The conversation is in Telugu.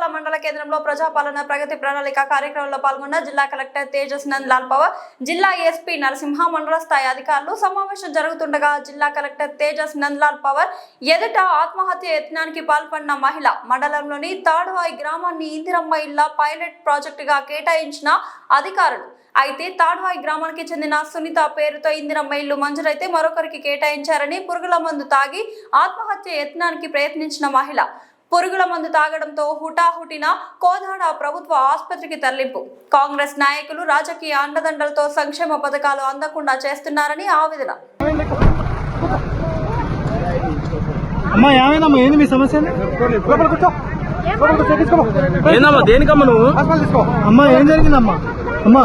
పురపాల మండల కేంద్రంలో ప్రజాపాలన ప్రగతి ప్రణాళిక కార్యక్రమంలో పాల్గొన్న జిల్లా కలెక్టర్ తేజస్ నందలాల్ పవర్, జిల్లా ఎస్పీ నరసింహ, మండల స్థాయి అధికారులు. సమావేశం జరుగుతుండగా జిల్లా కలెక్టర్ తేజస్ నందలాల్ పవర్ ఎదుట ఆత్మహత్య యత్నానికి పాల్పడిన మహిళ, మండలంలోని తాడువాయి గ్రామాన్ని ఇందిరమ్మ ఇళ్ల పైలట్ ప్రాజెక్టుగా కేటాయించిన అధికారులు. అయితే తాడువాయి గ్రామానికి చెందిన సునీత పేరుతో ఇందిరమ్మ ఇల్లు మంజూరైతే మరొకరికి కేటాయించారని, పురుగుల మందు తాగి ఆత్మహత్య యత్నానికి ప్రయత్నించిన మహిళ పురుగుల మందు తాగడంతో హుటాహుటిన కోదాడ ప్రభుత్వ ఆసుపత్రికి తరలింపు. కాంగ్రెస్ నాయకులు రాజకీయ అండదండలతో సంక్షేమ పథకాలు అందకుండా చేస్తున్నారని ఆవేదన. దేనికమ్మా నువ్వు అమ్మా ఏం జరిగిందమ్మా అమ్మా